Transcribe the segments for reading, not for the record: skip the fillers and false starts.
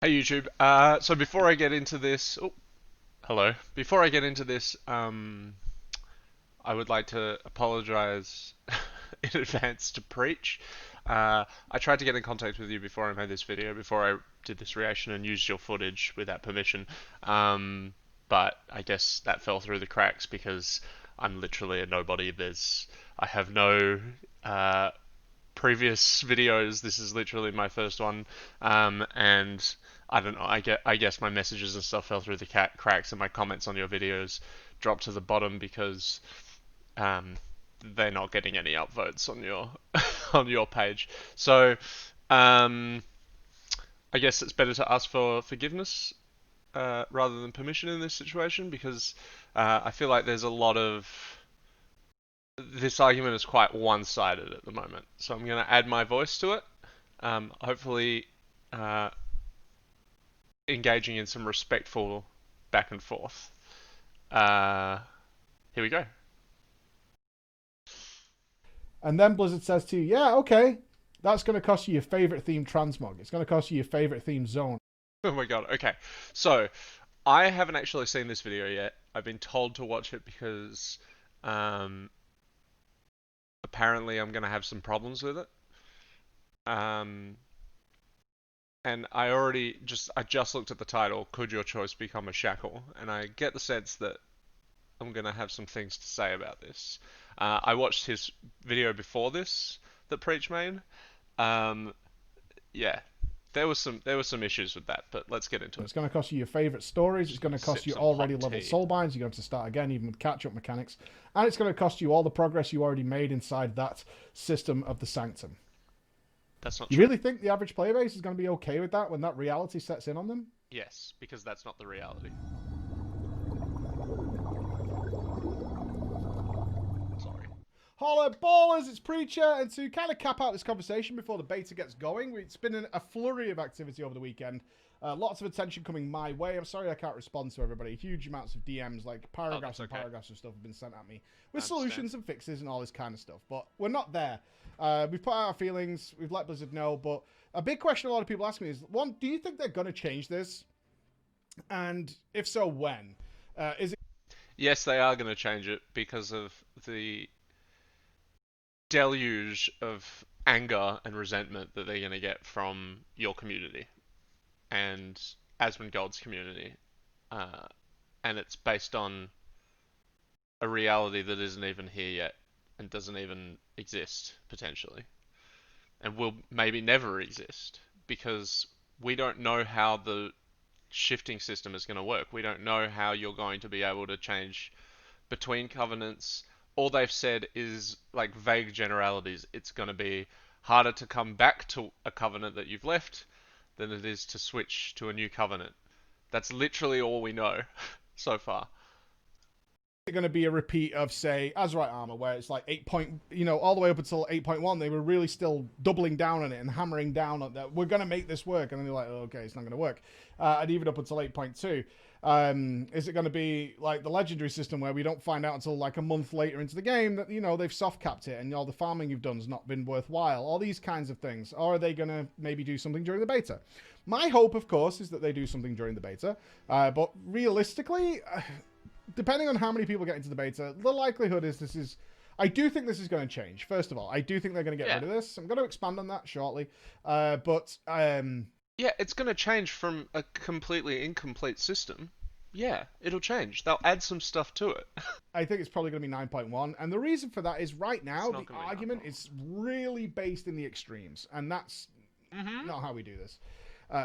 Hey YouTube. So before I get into this, oh, hello. Before I get into this, I would like to apologize in advance to Preach. I tried to get in contact with you before I made this video, before I did this reaction and used your footage without permission. Um, but I guess that fell through the cracks because I'm literally a nobody. I have no uh, previous videos. This is literally my first one, and I don't know. I guess my messages and stuff fell through the cracks, and my comments on your videos dropped to the bottom because um, they're not getting any upvotes on your on your page. So um, I guess it's better to ask for forgiveness rather than permission in this situation because I feel like there's a lot of this argument is quite one-sided at the moment. So I'm going to add my voice to it. Hopefully, uh, engaging in some respectful back and forth. Uh, Here we go. And then Blizzard says to you, yeah, okay, that's going to cost you your favorite theme transmog. It's going to cost you your favorite theme zone. Oh my god. Okay. So I haven't actually seen this video yet. I've been told to watch it because um, apparently I'm going to have some problems with it. Um, and I just looked at the title, Could Your Choice Become a Shackle? And I get the sense that I'm gonna have some things to say about this. I watched his video before this that Preach made. Um, yeah, there was some issues with that, but let's get into it. It's going to cost you your favorite stories. It's Just going gonna to cost sip you some already hot leveled tea. soulbinds. You're going to start again, even with catch-up mechanics. And it's going to cost you all the progress you already made inside that system of the Sanctum. That's not You true. really think the average player base is going to be okay with that when that reality sets in on them? Yes, because that's not the reality. Sorry. Holla ballers, it's Preacher, and to kind of cap out this conversation before the beta gets going, it's been a flurry of activity over the weekend. Lots of attention coming my way. I'm sorry I can't respond to everybody. Huge amounts of DMs, like Oh, paragraphs that's and okay. paragraphs of stuff have been sent at me I with understand. solutions and fixes and all this kind of stuff. But we're not there. We've put out our feelings. We've let Blizzard know. But a big question a lot of people ask me is, one, do you think they're going to change this? And if so, when? Is it Yes, they are going to change it because of the deluge of anger and resentment that they're going to get from your community and Asmongold's community, uh, and it's based on a reality that isn't even here yet and doesn't even exist potentially, and will maybe never exist because we don't know how the shifting system is going to work. We don't know how you're going to be able to change between covenants. All they've said is like vague generalities. It's going to be harder to come back to a covenant that you've left than it is to switch to a new covenant. That's literally all we know so far. going to be a repeat of, say, Azerite Armor, where it's like 8 point, all the way up until 8.1, they were really still doubling down on it and hammering down on that. We're going to make this work. And then they're like, oh, okay, it's not going to work. And even up until 8.2. Is it going to be like the legendary system where we don't find out until like a month later into the game that, they've soft capped it and all the farming you've done has not been worthwhile? All these kinds of things. Or are they going to maybe do something during the beta? My hope, of course, is that they do something during the beta. But realistically, depending on how many people get into the beta, the likelihood is this is. I do think this is going to change. First of all, I do think they're going to get Yeah. rid of this. I'm going to expand on that shortly. But Yeah, it's going to change from a completely incomplete system. Yeah, it'll change. They'll add some stuff to it. I think it's probably going to be 9.1. And the reason for that is right It's now, the not going to be argument 9.1. is really based in the extremes. And that's Mm-hmm. not how we do this.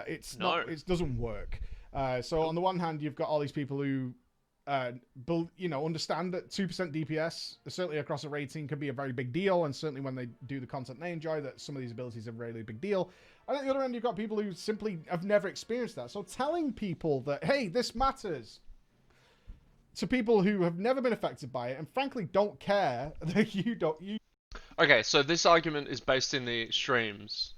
It's not. No. It doesn't work. So Nope. on the one hand, you've got all these people who, understand that 2% DPS, certainly across a raid team, can be a very big deal, and certainly when they do the content they enjoy, that some of these abilities are a really big deal. And at the other end, you've got people who simply have never experienced that. So telling people that, hey, this matters, to people who have never been affected by it and frankly don't care that you Okay, so this argument is based in the extremes,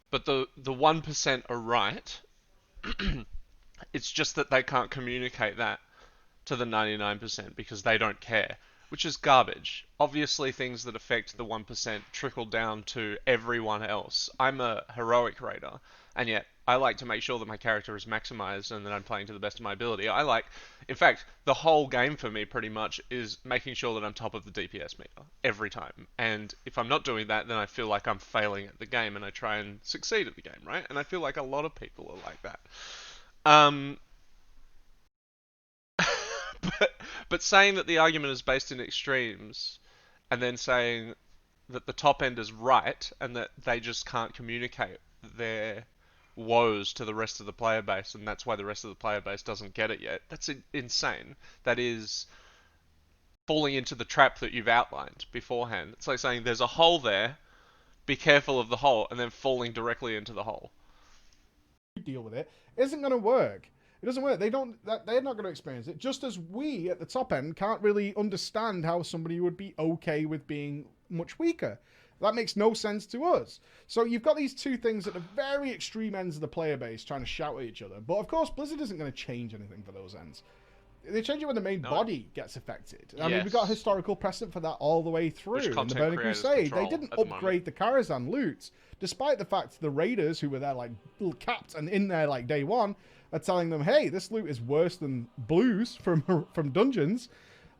but the 1% are right. It's just that they can't communicate that to the 99% because they don't care, which is garbage. Obviously, things that affect the 1% trickle down to everyone else. I'm a heroic raider, and yet I like to make sure that my character is maximized and that I'm playing to the best of my ability. In fact, the whole game for me pretty much is making sure that I'm top of the DPS meter every time. And if I'm not doing that, then I feel like I'm failing at the game, and I try and succeed at the game, right? And I feel like a lot of people are like that. Um, but saying that the argument is based in extremes, and then saying that the top end is right and that they just can't communicate their woes to the rest of the player base, and that's why the rest of the player base doesn't get it yet. That's insane. That is falling into the trap that you've outlined beforehand. It's like saying there's a hole there, be careful of the hole, and then falling directly into the hole. Deal with it isn't going to work. It doesn't work. They're not going to experience it. Just as we at the top end can't really understand how somebody would be okay with being much weaker. That makes no sense to us. So you've got these two things at the very extreme ends of the player base trying to shout at each other. But of course, Blizzard isn't going to change anything for those ends. They change it when the main body gets affected. I mean, we've got historical precedent for that all the way through. In the Burning Crusade, they didn't upgrade the Karazhan loot, despite the fact the raiders who were there like capped and in there like day one are telling them, hey, this loot is worse than blues from dungeons.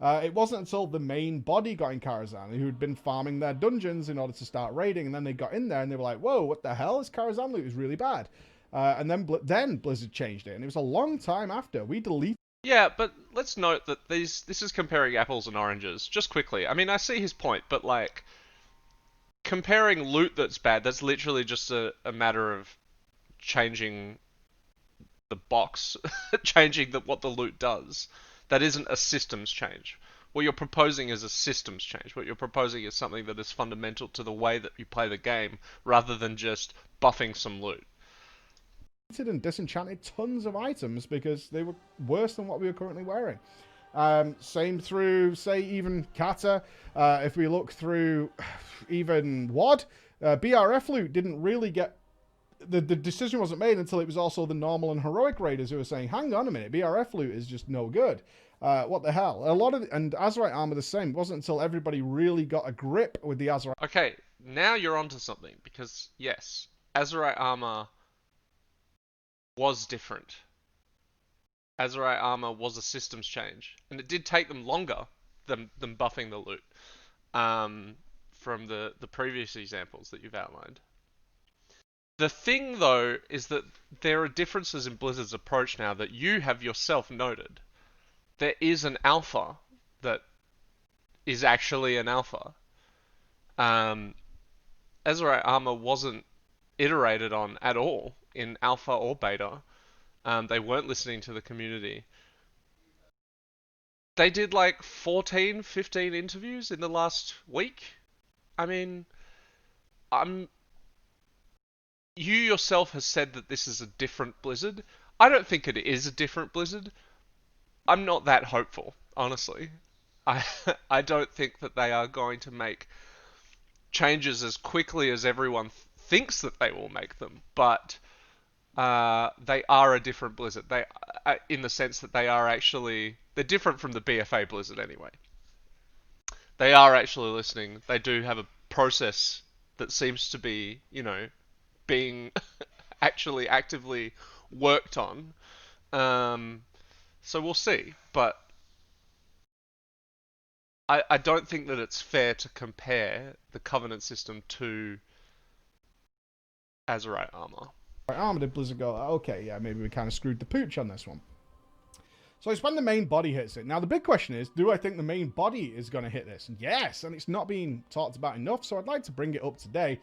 It wasn't until the main body got in Karazhan, who had been farming their dungeons in order to start raiding, and then they got in there and they were like, whoa, what the hell? This Karazhan loot is really bad. And then Blizzard changed it, and it was a long time after. We deleted. Yeah, but let's note that this is comparing apples and oranges. Just quickly, I mean, I see his point, but like comparing loot that's bad, that's literally just a matter of changing the box, changing what the loot does. That isn't a systems change. What you're proposing is a systems change. What you're proposing is something that is fundamental to the way that you play the game, rather than just buffing some loot. And disenchanted tons of items because they were worse than what we were currently wearing. Same through, say, even Kata. If we look through even WoD, BRF loot didn't really get... The decision wasn't made until it was also the normal and heroic raiders who were saying, hang on a minute, BRF loot is just no good. What the hell? And Azerite armor the same. It wasn't until everybody really got a grip with the Azerite... Okay, now you're onto something, because yes, Azerite armor was different. Azerite armor was a systems change, and it did take them longer than buffing the loot from the previous examples that you've outlined. The thing, though, is that there are differences in Blizzard's approach now that you have yourself noted. There is an alpha that is actually an alpha. Azerite armor wasn't iterated on at all in alpha or beta. They weren't listening to the community. They did like 14, 15 interviews in the last week. I mean, you yourself has said that this is a different Blizzard. I don't think it is a different Blizzard. I'm not that hopeful, honestly. I I don't think that they are going to make changes as quickly as everyone thinks that they will make them, but they are a different Blizzard. They, in the sense that they're different from the BFA Blizzard anyway. They are actually listening. They do have a process that seems to be, being actually actively worked on. So we'll see. But I don't think that it's fair to compare the Covenant system to Azerite armor. Armor, did Blizzard go, okay, yeah, maybe we kind of screwed the pooch on this one. So it's when the main body hits it. Now, the big question is, do I think the main body is going to hit this? And yes, and it's not being talked about enough, so I'd like to bring it up today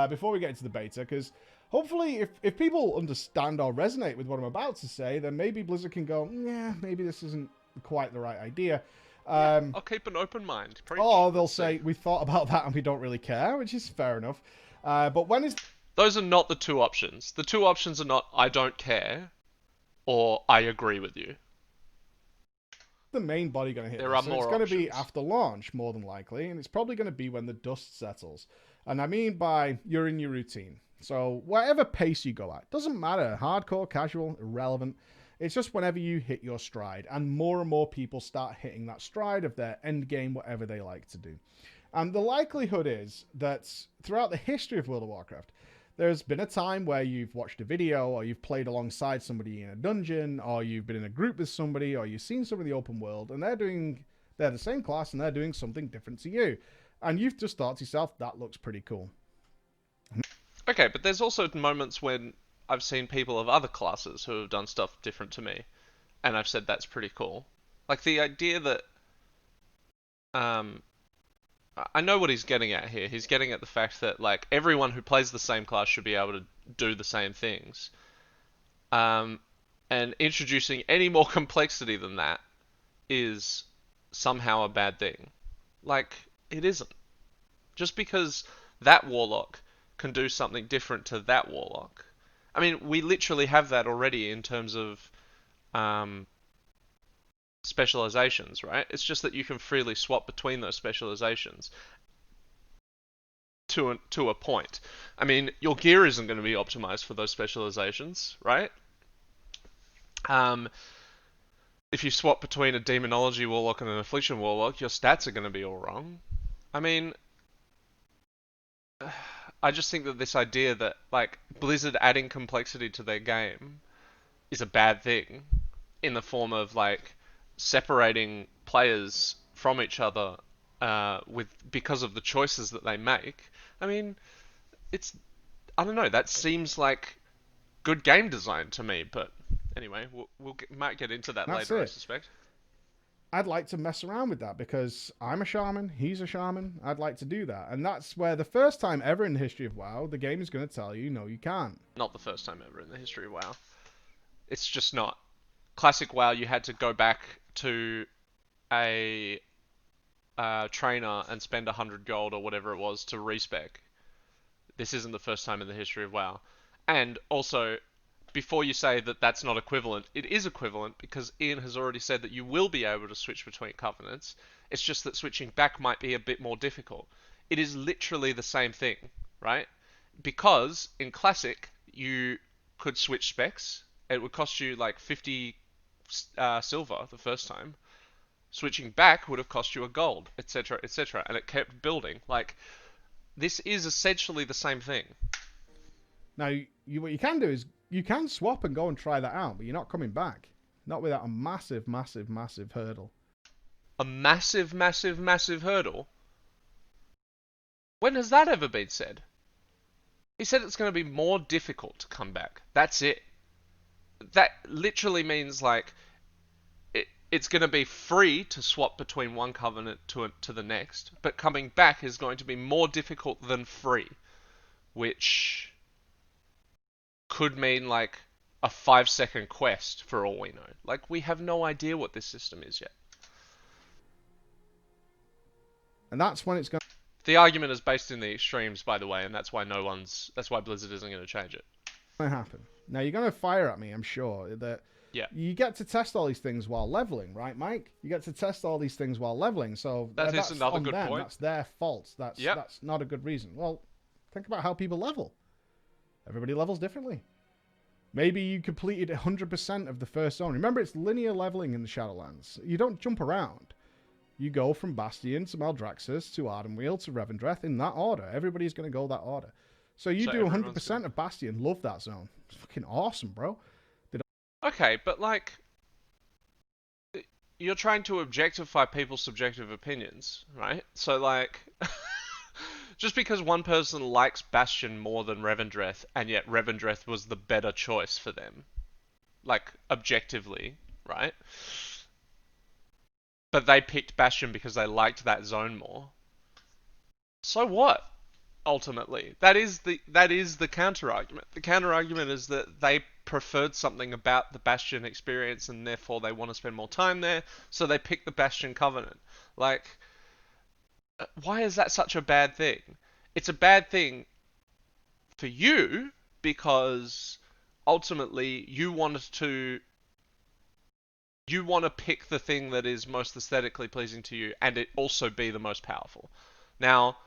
before we get into the beta, because hopefully if people understand or resonate with what I'm about to say, then maybe Blizzard can go, yeah, maybe this isn't quite the right idea. I'll keep an open mind. Preach. Or they'll say, we thought about that and we don't really care, which is fair enough. But when is... Those are not the two options. The two options are not, I don't care, or I agree with you. The main body going to hit there this? Are more it's going to be options. after launch, more than likely, and it's probably going to be when the dust settles. And I mean by you're in your routine. So whatever pace you go at, doesn't matter, hardcore, casual, irrelevant. It's just whenever you hit your stride, and more people start hitting that stride of their end game, whatever they like to do. And the likelihood is that throughout the history of World of Warcraft, There's been a time where you've watched a video or you've played alongside somebody in a dungeon or you've been in a group with somebody or you've seen some of the open world and they're the same class and they're doing something different to you. And you've just thought to yourself, that looks pretty cool. Okay, but there's also moments when I've seen people of other classes who have done stuff different to me, and I've said that's pretty cool. Like the idea that um, I know what he's getting at here. He's getting at the fact that like everyone who plays the same class should be able to do the same things. Um, and introducing any more complexity than that is somehow a bad thing. Like it isn't. Just because that warlock can do something different to that warlock. I mean, we literally have that already in terms of um, specializations, right? It's just that you can freely swap between those specializations to a point. I mean, your gear isn't going to be optimized for those specializations, right? Um, if you swap between a demonology warlock and an affliction warlock, your stats are going to be all wrong. I mean, I just think that this idea that like Blizzard adding complexity to their game is a bad thing in the form of like separating players from each other with because of the choices that they make. I mean, it's I don't know. That seems like good game design to me. But anyway, might get into that That's later, I it. suspect. I'd like to mess around with that because I'm a shaman, he's a shaman. I'd like to do that. And that's where the first time ever in the history of WoW, the game is going to tell you, no, you can't. Not the first time ever in the history of WoW. It's just not. Classic WoW, you had to go back to a trainer and spend 100 gold or whatever it was to respec. This isn't the first time in the history of WoW. And also, before you say that that's not equivalent, it is equivalent because Ian has already said that you will be able to switch between covenants. It's just that switching back might be a bit more difficult. It is literally the same thing, right? Because in Classic, you could switch specs. It would cost you like 50 silver the first time. Switching back would have cost you a gold, etc., etc., and it kept building. Like, this is essentially the same thing. Now, what you can do is you can swap and go and try that out, but you're not coming back. Not without a massive, massive, massive hurdle. A massive, massive, massive hurdle? When has that ever been said? He said it's going to be more difficult to come back. That's it. That literally means like it's going to be free to swap between one covenant to the next, but coming back is going to be more difficult than free, which could mean like a 5 second quest for all we know. Like we have no idea what this system is yet. And that's when it's going The argument is based in the extremes, by the way, and that's why Blizzard isn't going to change it. to happen. Now, you're going to fire at me, I'm sure, that Yeah, you get to test all these things while leveling, right, Mike? You get to test all these things while leveling, so that is that's another on good them. point. That's their fault. Yep. That's not a good reason. Well, think about how people level. Everybody levels differently. Maybe you completed 100% of the first zone. Remember, it's linear leveling in the Shadowlands. You don't jump around. You go from Bastion to Maldraxxus to Ardenweald to Revendreth in that order. Everybody's going to go that order. So you So do everyone's 100% gonna... of Bastion. Love that zone. It's fucking awesome, bro. Okay, but like you're trying to objectify people's subjective opinions, right? So like just because one person likes Bastion more than Revendreth and yet Revendreth was the better choice for them, like objectively, right? But they picked Bastion because they liked that zone more. So what? Ultimately, that is the counter argument. The counter argument is that they preferred something about the Bastion experience and therefore they want to spend more time there, so they pick the Bastion Covenant. Like, why is that such a bad thing? It's a bad thing for you because ultimately you want to pick the thing that is most aesthetically pleasing to you and it also be the most powerful. Now,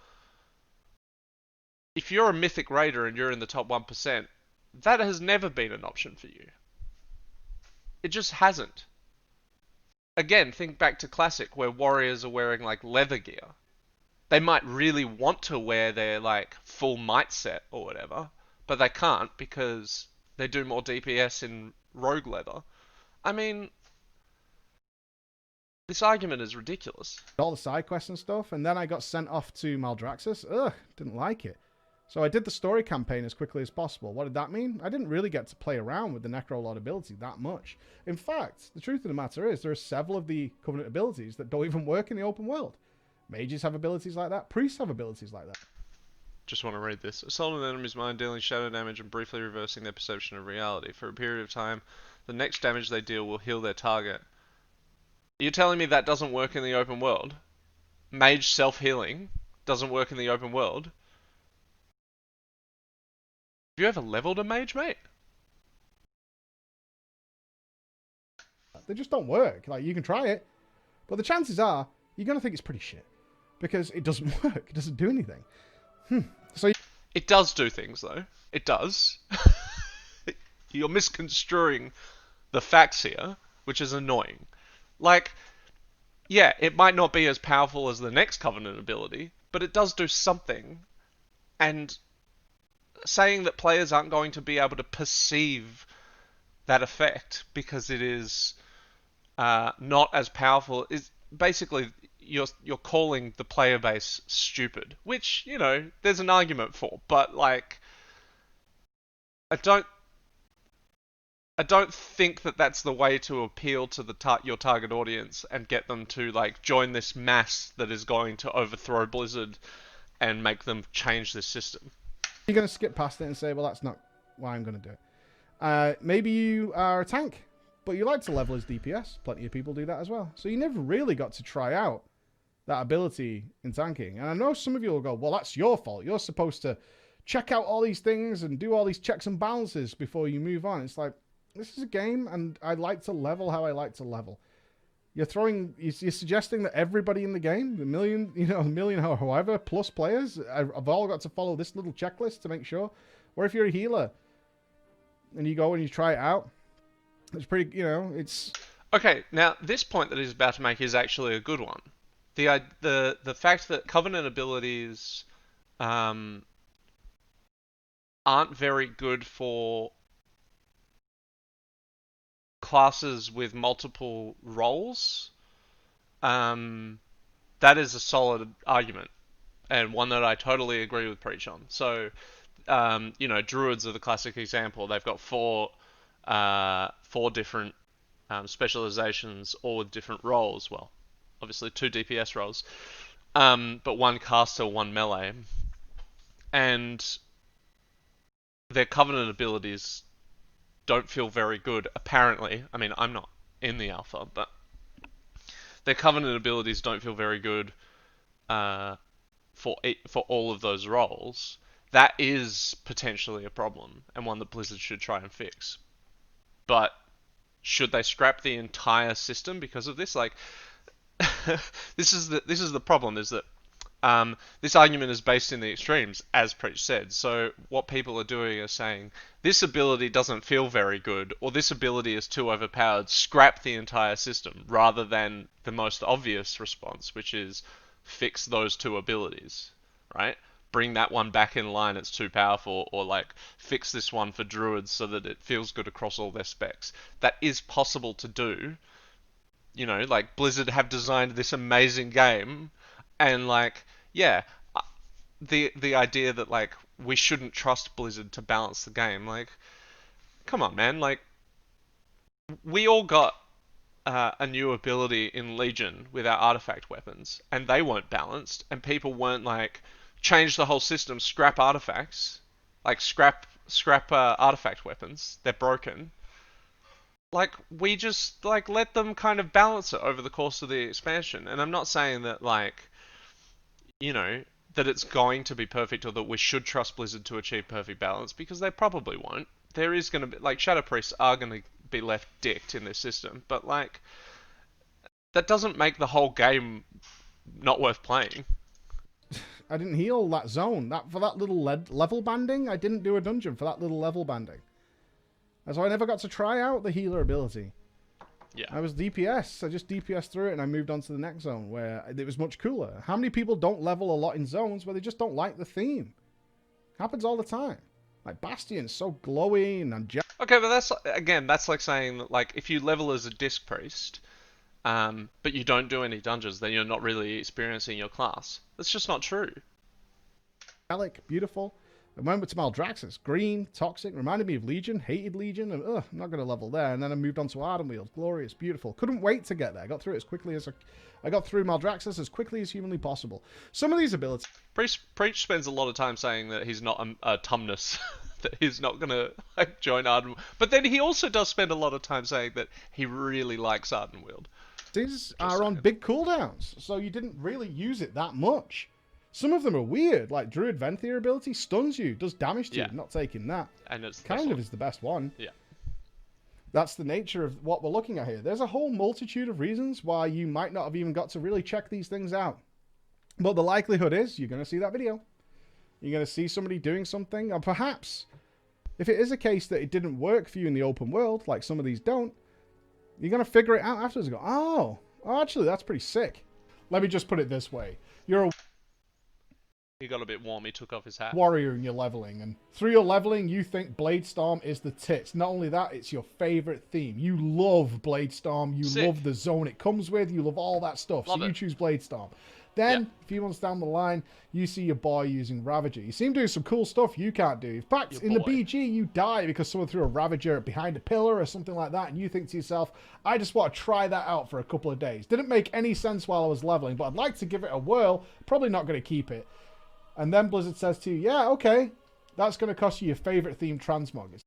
if you're a mythic raider and you're in the top 1%, that has never been an option for you. It just hasn't. Again, think back to Classic where warriors are wearing like leather gear. They might really want to wear their like full might set or whatever, but they can't because they do more DPS in rogue leather. I mean, this argument is ridiculous. all the side quests and stuff, and then I got sent off to Maldraxxus. Ugh, didn't like it. So I did the story campaign as quickly as possible. What did that mean? I didn't really get to play around with the Necrolord ability that much. In fact, the truth of the matter is there are several of the Covenant abilities that don't even work in the open world. Mages have abilities like that. Priests have abilities like that. Just want to read this. Assault on an enemy's mind, dealing shadow damage and briefly reversing their perception of reality. For a period of time, the next damage they deal will heal their target. You're telling me that doesn't work in the open world? Mage self-healing doesn't work in the open world? Have you ever leveled a mage, mate? They just don't work. Like, you can try it, but the chances are you're going to think it's pretty shit because it doesn't work. It doesn't do anything. So It does do things, though. It does. You're misconstruing the facts here, which is annoying. Like, yeah, it might not be as powerful as the next Covenant ability, but it does do something. And saying that players aren't going to be able to perceive that effect because it is not as powerful is basically you're calling the player base stupid, which there's an argument for, but like I don't I don't think that that's the way to appeal to your target audience and get them to like join this mass that is going to overthrow Blizzard and make them change this system. you're going to skip past it and say, well, that's not why I'm going to do it. Maybe you are a tank, but you like to level as DPS. Plenty of people do that as well. So you never really got to try out that ability in tanking. And I know some of you will go, well, that's your fault. You're supposed to check out all these things and do all these checks and balances before you move on. It's like, this is a game, and I like to level how I like to level. You're suggesting that everybody in the game, the million or however plus players, have all got to follow this little checklist to make sure. Or if you're a healer and you go and you try it out, it's pretty, it's... Okay, now this point that he's about to make is actually a good one. The fact that Covenant abilities aren't very good for classes with multiple roles, that is a solid argument, and one that I totally agree with Preach on. So, Druids are the classic example. They've got four different specializations, all with different roles. Well, obviously 2 DPS roles, but 1 caster, 1 melee, and their Covenant abilities don't feel very good, apparently. I mean, I'm not in the alpha, but their Covenant abilities don't feel very good for all of those roles. That is potentially a problem, and one that Blizzard should try and fix. But should they scrap the entire system because of this? Like, this is the problem, is that this argument is based in the extremes, as Preach said. So what people are doing is saying, this ability doesn't feel very good, or this ability is too overpowered, scrap the entire system, rather than the most obvious response, which is fix those 2 abilities, right? Bring that one back in line, it's too powerful, or like fix this one for Druids so that it feels good across all their specs. That is possible to do. Like Blizzard have designed this amazing game, and like, yeah, the idea that like we shouldn't trust Blizzard to balance the game, like, come on, man, like we all got a new ability in Legion with our artifact weapons, and they weren't balanced, and people weren't like change the whole system, scrap artifacts, like scrap artifact weapons, they're broken. Like, we just like let them kind of balance it over the course of the expansion. And I'm not saying that like that it's going to be perfect, or that we should trust Blizzard to achieve perfect balance, because they probably won't. There is going to be, like, Shadow Priests are going to be left dicked in this system, but like that doesn't make the whole game not worth playing. I didn't heal that zone. For that little level banding, I didn't do a dungeon for that little level banding. And so I never got to try out the healer ability. Yeah. I was DPS. I just DPS through it, and I moved on to the next zone where it was much cooler. How many people don't level a lot in zones where they just don't like the theme? Happens all the time. Like Bastion's so glowy and angelic. Okay, but that's again, that's like saying that like if you level as a disc priest, but you don't do any dungeons, then you're not really experiencing your class. That's just not true. Beautiful. I went to Maldraxxus, green, toxic, reminded me of Legion, hated Legion, and I'm not going to level there. And then I moved on to Ardenweald, glorious, beautiful. Couldn't wait to get there. I got through it as quickly as I got through Maldraxxus as quickly as humanly possible. Some of these abilities. Preach spends a lot of time saying that he's not a Tumnus, that he's not going to like join Ardenweald. But then he also does spend a lot of time saying that he really likes Ardenweald. These are on big cooldowns, so you didn't really use it that much. Some of them are weird, like Druid Venthyr ability stuns you, does damage to you. Not taking that. And it's kind of is the best one. Yeah. That's the nature of what we're looking at here. There's a whole multitude of reasons why you might not have even got to really check these things out. But the likelihood is you're going to see that video. You're going to see somebody doing something, or perhaps if it is a case that it didn't work for you in the open world, like some of these don't, you're going to figure it out afterwards and go, oh, actually, that's pretty sick. Let me just put it this way. You're a He got a bit warm, he took off his hat. warrior and you're leveling, and through your leveling you think Bladestorm is the tits. Not only that, it's your favorite theme. You love Bladestorm, you love the zone it comes with, you love all that stuff. So you choose Bladestorm. Then, a few months down the line, you see your boy using Ravager. You see him doing some cool stuff you can't do. In fact, in the BG, you die because someone threw a Ravager behind a pillar or something like that, and you think to yourself, I just want to try that out for a couple of days. Didn't make any sense while I was leveling, but I'd like to give it a whirl. Probably not going to keep it. And then Blizzard says to you, yeah, okay, that's going to cost you your favorite themed transmog.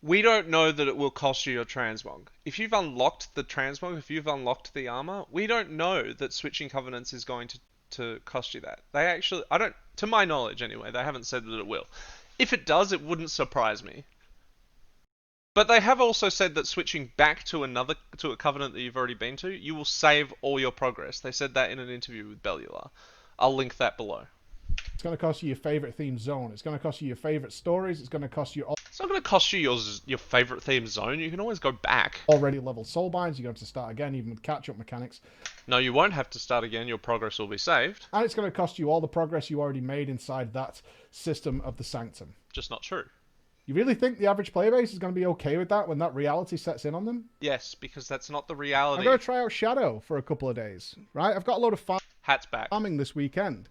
We don't know that it will cost you your transmog. If you've unlocked the transmog, if you've unlocked the armor, we don't know that switching covenants is going to cost you that. They actually, I don't, to my knowledge anyway, they haven't said that it will. If it does, it wouldn't surprise me. But they have also said that switching back to a covenant that you've already been to, you will save all your progress. They said that in an interview with Bellular. I'll link that below. It's going to cost you your favorite themed zone. It's going to cost you your favorite stories. It's going to cost you It's not going to cost you your favorite theme zone. You can always go back. already leveled soulbinds. You're going to have to start again, even with catch-up mechanics. No, you won't have to start again. Your progress will be saved. And it's going to cost you all the progress you already made inside that system of the Sanctum. Just not true. You really think the average player base is going to be okay with that when that reality sets in on them? Yes, because that's not the reality. I'm going to try out Shadow for a couple of days, right? I've got a load of Hats back. farming this weekend.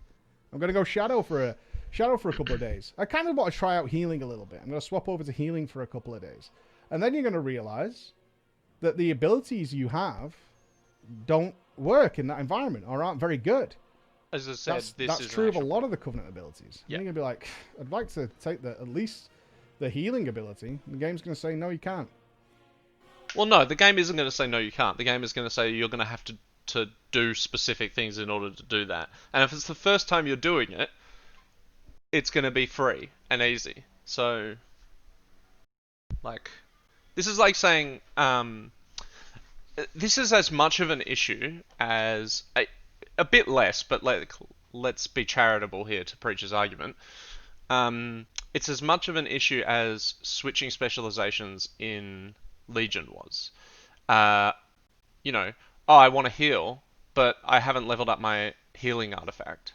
I'm going to go Shadow for a couple of days. I kind of want to try out healing a little bit. I'm going to swap over to healing for a couple of days. And then you're going to realize that the abilities you have don't work in that environment or aren't very good. As I said, that's true of a lot of the Covenant abilities. You're going to be like, I'd like to take at least the healing ability. The game's going to say, no, you can't. Well, no, the game isn't going to say, no, you can't. The game is going to say you're going to have to do specific things in order to do that. And if it's the first time you're doing it, it's going to be free and easy. So, like, this is like saying, this is as much of an issue as, a bit less, but let's be charitable here to Preacher's argument. It's as much of an issue as switching specializations in Legion was. You know, oh, I want to heal, but I haven't leveled up my healing artifact.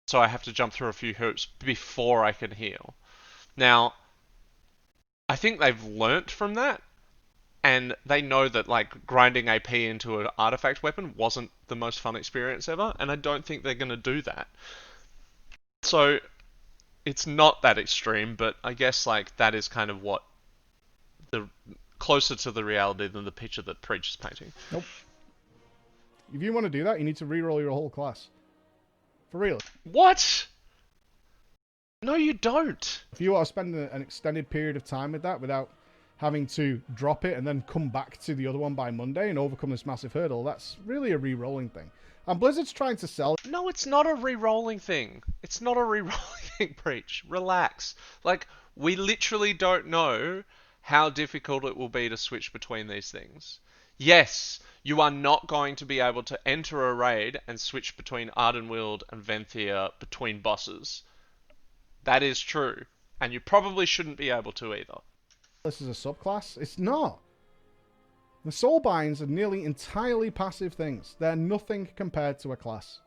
So I have to jump through a few hoops before I can heal. Now, I think they've learnt from that, and they know that like grinding AP into an artifact weapon wasn't the most fun experience ever, and I don't think they're going to do that. So, it's not that extreme, but I guess like that is kind of what the closer to the reality than the picture that Preach is painting. Nope. If you want to do that, you need to reroll your whole class. For real. What? No, you don't. If you want to spend an extended period of time with that without having to drop it and then come back to the other one by Monday and overcome this massive hurdle, that's really a re-rolling thing. And Blizzard's trying to sell... No, it's not a re-rolling thing. It's not a re-rolling thing, Preach. Relax. Like, we literally don't know how difficult it will be to switch between these things. Yes, you are not going to be able to enter a raid and switch between Ardenweald and Venthyr between bosses. That is true. And you probably shouldn't be able to either. This is a subclass? It's not. The soulbinds are nearly entirely passive things. They're nothing compared to a class.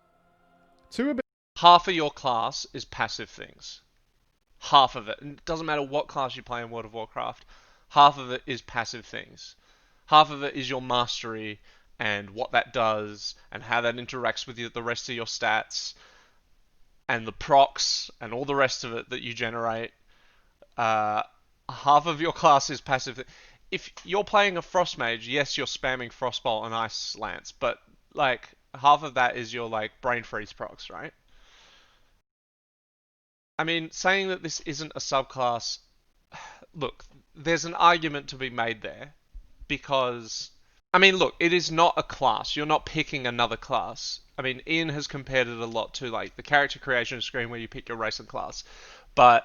Half of your class is passive things. half of it, and it doesn't matter what class you play in World of Warcraft, half of it is passive things. Half of it is your mastery and what that does and how that interacts with the rest of your stats and the procs and all the rest of it that you generate. Uh, Half of your class is passive. If you're playing a Frost Mage, yes, you're spamming Frostbolt and Ice Lance, but like half of that is your like Brain Freeze procs, right? I mean, saying that this isn't a subclass, look, there's an argument to be made there because I mean, look, it is not a class. You're not picking another class. I mean, Ian has compared it a lot to like the character creation screen where you pick your race and class, but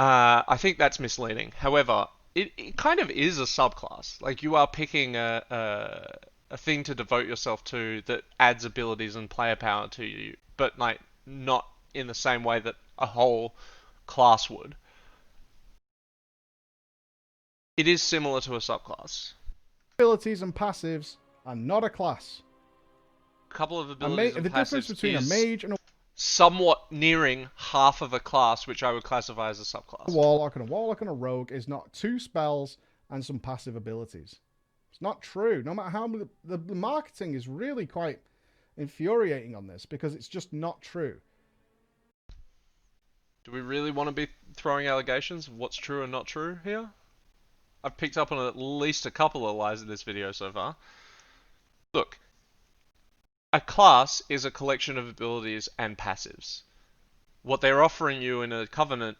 I think that's misleading. However, it kind of is a subclass. Like you are picking a thing to devote yourself to that adds abilities and player power to you, but like not in the same way that a whole class would. It is similar to a subclass. Abilities and passives are not a class. A couple of abilities and The difference passives between a is mage and a somewhat nearing half of a class, which I would classify as a subclass. warlock and a rogue is not two spells and some passive abilities. It's not true. No matter how the marketing is really quite infuriating on this because it's just not true. Do we really want to be throwing allegations of what's true and not true here? I've picked up on at least a couple of lies in this video so far. Look, a class is a collection of abilities and passives. What they're offering you in a covenant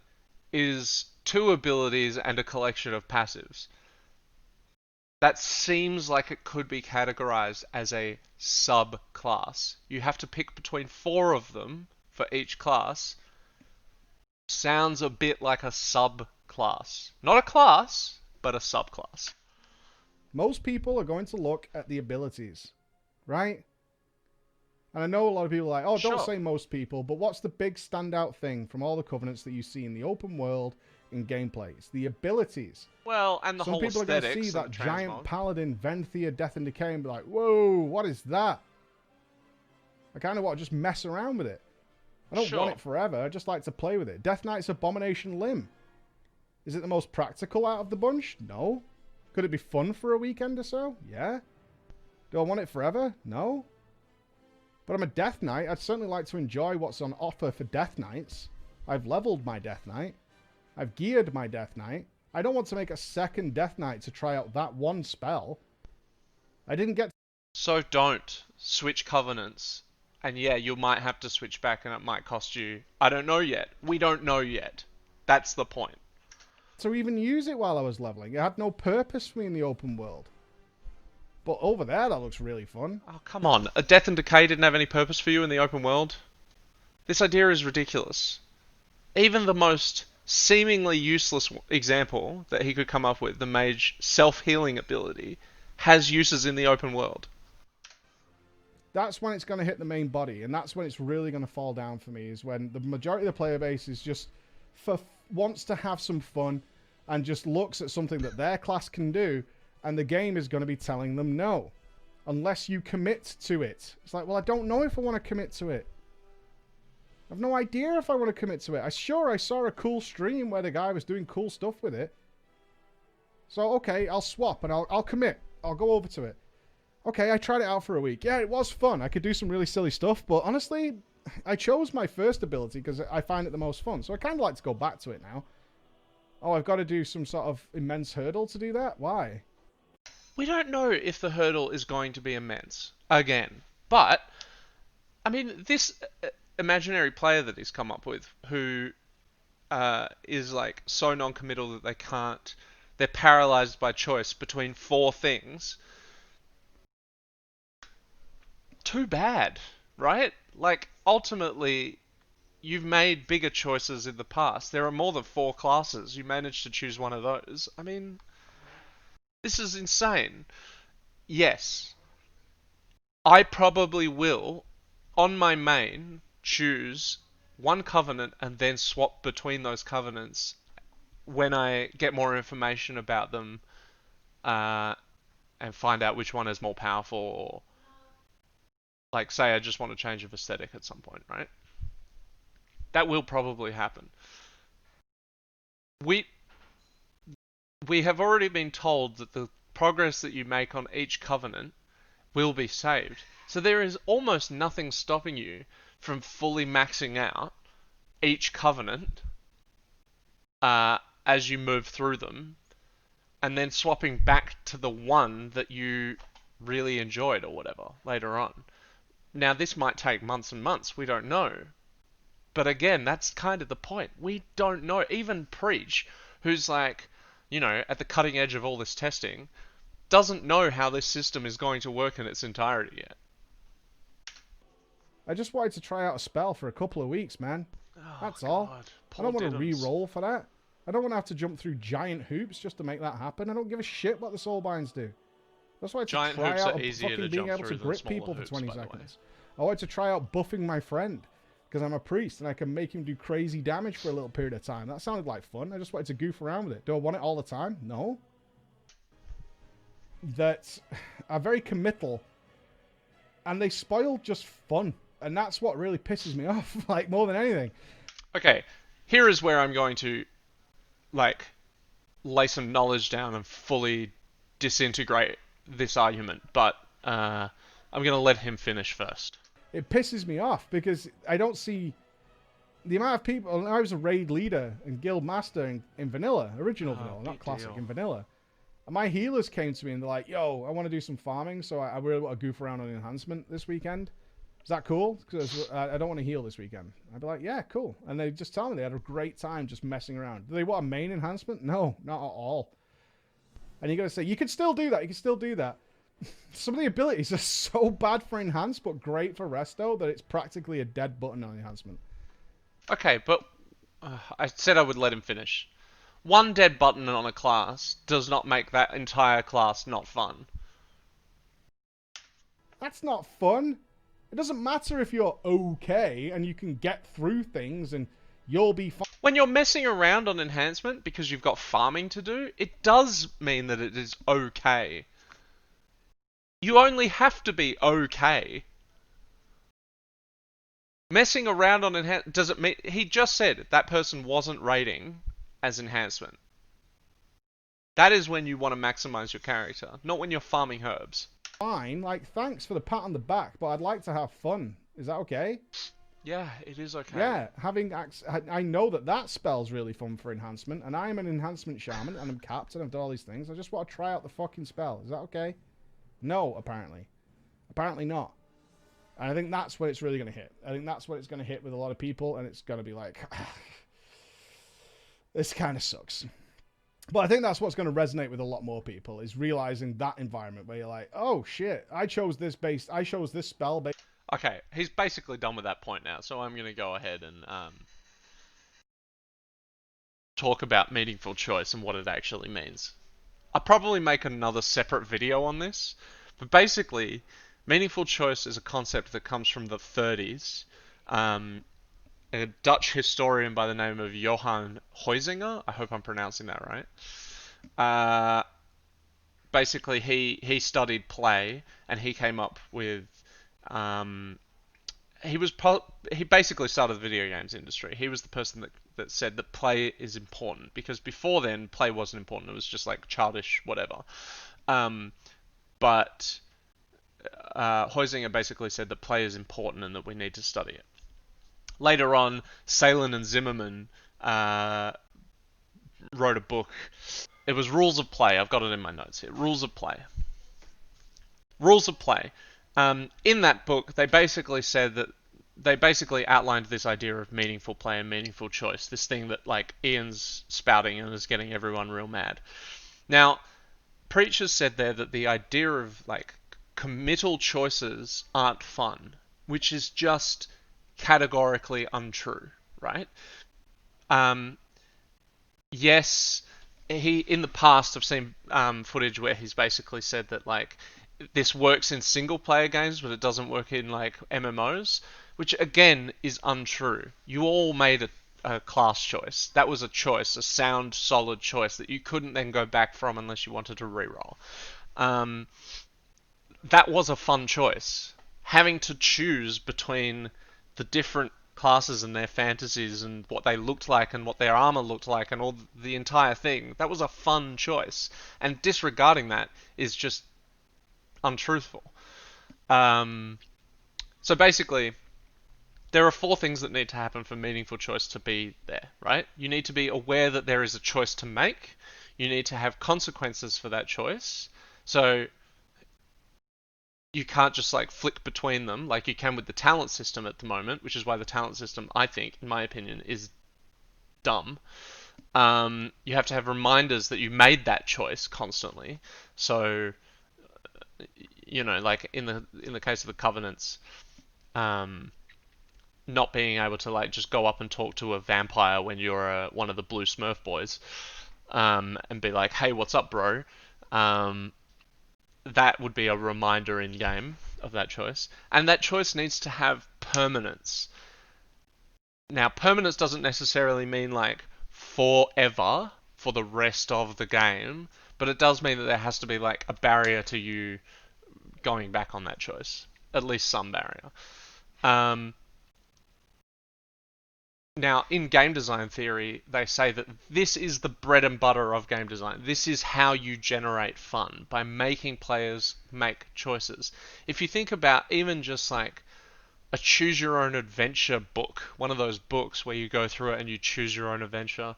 is two abilities and a collection of passives. That seems like it could be categorized as a subclass. You have to pick between four of them for each class. Sounds a bit like a subclass. Not a class, but a subclass. Most people are going to look at the abilities, right? And I know a lot of people are like, oh, don't Sure. say most people, but what's the big standout thing from all the covenants that you see in the open world in gameplay? It's the abilities. Well, and the Some whole people are going to see aesthetics of that the giant transmog. paladin, Venthia, Death and Decay, and be like, whoa, what is that? I kind of want to just mess around with it. I don't want Sure. it forever. I just like to play with it. Death Knight's Abomination Limb. Is it the most practical out of the bunch? No. Could it be fun for a weekend or so? Yeah. Do I want it forever? No. But I'm a Death Knight. I'd certainly like to enjoy what's on offer for Death Knights. I've leveled my Death Knight. I've geared my Death Knight. I don't want to make a second Death Knight to try out that one spell. I didn't get... So don't switch covenants. And yeah, you might have to switch back and it might cost you. I don't know yet. We don't know yet. That's the point. to even use it while I was leveling. It had no purpose for me in the open world. But over there, that looks really fun. Oh, come on. A Death and Decay didn't have any purpose for you in the open world? This idea is ridiculous. Even the most seemingly useless example that he could come up with, the mage self-healing ability, has uses in the open world. That's when it's going to hit the main body, and that's when it's really going to fall down for me, is when the majority of the player base is just wants to have some fun and just looks at something that their class can do, and the game is going to be telling them no. Unless you commit to it. It's like, well, I don't know if I want to commit to it. I've no idea if I want to commit to it. I saw a cool stream where the guy was doing cool stuff with it. So, okay, I'll swap and I'll commit. I'll go over to it. Okay, I tried it out for a week. Yeah, it was fun. I could do some really silly stuff, but honestly, I chose my first ability because I find it the most fun. So I kind of like to go back to it now. Oh, I've got to do some sort of immense hurdle to do that? Why? We don't know if the hurdle is going to be immense again, but I mean, this imaginary player that he's come up with, who is like so non-committal that they're paralyzed by choice between four things. Too bad, right? Like, ultimately, you've made bigger choices in the past. There are more than four classes. You managed to choose one of those. I mean, this is insane. Yes, I probably will, on my main, choose one covenant and then swap between those covenants when I get more information about them uh, and find out which one is more powerful, or like say I just want a change of aesthetic at some point, right? That will probably happen. we we have already been told that the progress that you make on each covenant will be saved. So there is almost nothing stopping you from fully maxing out each covenant as you move through them, and then swapping back to the one that you really enjoyed or whatever later on. Now, this might take months and months, we don't know. But again, that's kind of the point. We don't know. Even Preach, who's like, at the cutting edge of all this testing, doesn't know how this system is going to work in its entirety yet. I just wanted to try out a spell for a couple of weeks, man. Oh, That's all. God. I Poor don't want to Diddums. re-roll for that. I don't want to have to jump through giant hoops just to make that happen. I don't give a shit what the soulbinds do. That's why I had to Giant try hoops out are easier to fucking being jump able to through than grip smaller people for hoops, 20 by the way. seconds. I wanted to try out buffing my friend because I'm a priest and I can make him do crazy damage for a little period of time. That sounded like fun. I just wanted to goof around with it. Do I want it all the time? No. That are very committal and they spoil just fun. And that's what really pisses me off, like more than anything. Okay, here is where I'm going to, like, lay some knowledge down and fully disintegrate this argument, but I'm going to let him finish first. It pisses me off because I don't see the amount of people. I was a raid leader and guild master in vanilla, original vanilla, not big classic, deal. in vanilla. And my healers came to me and they're like, "Yo, I want to do some farming, so I really want to goof around on enhancement this weekend. Is that cool? Because I don't want to heal this weekend." I'd be like, "Yeah, cool." And they just tell me they had a great time just messing around. Do they want a main enhancement? No, not at all. And you got to say, you can still do that. You can still do that. Some of the abilities are so bad for enhance, but great for resto that it's practically a dead button on enhancement. Okay, but I said I would let him finish. One dead button on a class does not make that entire class not fun. That's not fun. It doesn't matter if you're okay and you can get through things and you'll be fine. When you're messing around on enhancement because you've got farming to do, it does mean that it is okay. You only have to be okay. Messing around on enhancement does it mean he just said that person wasn't rating as enhancement. That is when you want to maximize your character, not when you're farming herbs. Fine, like, thanks for the pat on the back, but I'd like to have fun. Is that okay? Yeah, it is okay. Yeah, I know that spell's really fun for enhancement, and I'm an enhancement shaman, and I'm capped, and I've done all these things. I just want to try out the fucking spell. Is that okay? No, apparently. Apparently not. And I think that's when it's really going to hit. I think that's when it's going to hit with a lot of people, and it's going to be like, this kind of sucks. But I think that's what's going to resonate with a lot more people, is realizing that environment where you're like, oh shit, I chose this spell based. Okay, he's basically done with that point now, so I'm going to go ahead and talk about meaningful choice and what it actually means. I'll probably make another separate video on this, but basically, meaningful choice is a concept that comes from the 30s. A Dutch historian by the name of Johan Huizinga, I hope I'm pronouncing that right. Basically, he studied play and he came up with he basically started the video games industry. He was the person that said that play is important because before then play wasn't important. It was just like childish whatever. But Huizinga basically said that play is important and that we need to study it. Later on, Salen and Zimmerman wrote a book. It was Rules of Play. I've got it in my notes here. Rules of Play. Rules of Play. In that book, they basically said that they basically outlined this idea of meaningful play and meaningful choice. This thing that like Ian's spouting and is getting everyone real mad. Now, Preachers said there that the idea of like committal choices aren't fun, which is just categorically untrue, right? Um, yes, he in the past I've seen footage where he's basically said that like this works in single player games, but it doesn't work in like MMOs, which again is untrue. You all made a class choice. That was a choice, a sound, solid choice that you couldn't then go back from unless you wanted to reroll. Um, that was a fun choice. Having to choose between the different classes and their fantasies and what they looked like and what their armor looked like and all the entire thing. That was a fun choice. And disregarding that is just untruthful. Um, so basically, there are four things that need to happen for meaningful choice to be there, right? You need to be aware that there is a choice to make. You need to have consequences for that choice. So you can't just like flick between them like you can with the talent system at the moment, which is why the talent system, I think, in my opinion, is dumb. You have to have reminders that you made that choice constantly. So, like in the case of the covenants, um, not being able to like just go up and talk to a vampire when you're one of the blue Smurf boys, and be like, "Hey, what's up, bro?" Um, that would be a reminder in game of that choice, and that choice needs to have permanence. Now, permanence doesn't necessarily mean like forever for the rest of the game, but it does mean that there has to be like a barrier to you going back on that choice, at least some barrier. Um, Now, in game design theory, they say that this is the bread and butter of game design. This is how you generate fun, by making players make choices. If you think about even just like a choose your own adventure book, one of those books where you go through it and you choose your own adventure,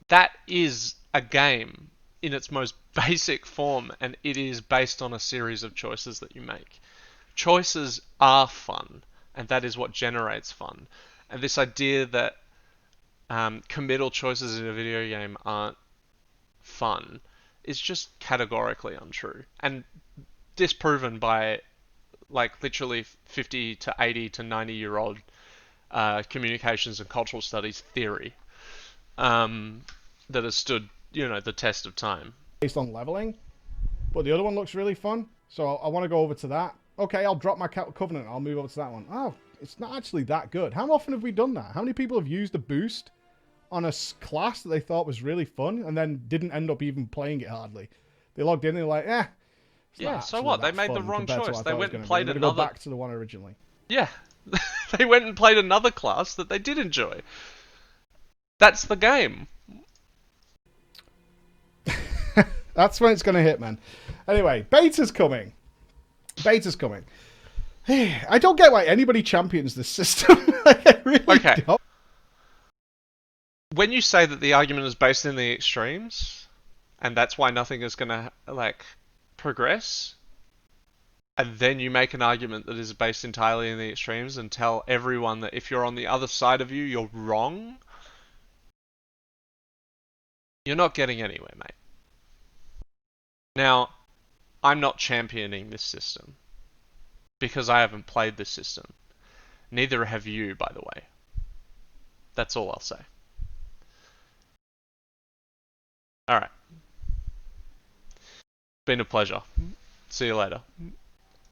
that is a game in its most basic form, and it is based on a series of choices that you make. Choices are fun, and that is what generates fun. And this idea that committal choices in a video game aren't fun is just categorically untrue and disproven by like literally 50 to 80 to 90-year-old communications and cultural studies theory, that has stood, the test of time. Based on leveling, but the other one looks really fun, so I want to go over to that. Okay, I'll drop my covenant. I'll move over to that one. Oh, it's not actually that good. How often have we done that? How many people have used a boost on a class that they thought was really fun and then didn't end up even playing it hardly? They logged in and they're like, it's Yeah, not so actually what? They that made the fun wrong compared to choice. what I They thought it was went going and to be. I'm played going to go another. back to the one originally. Yeah, they went and played another class that they did enjoy. That's the game. That's when it's going to hit, man. Anyway, beta's coming. Beta's coming. I don't get why anybody champions this system. Like, I really Okay, don't. when you say that the argument is based in the extremes, and that's why nothing is gonna like progress, and then you make an argument that is based entirely in the extremes and tell everyone that if you're on the other side of you're wrong, you're not getting anywhere, mate. Now, I'm not championing this system because I haven't played this system. Neither have you, by the way. That's all I'll say. Alright. Been a pleasure. See you later.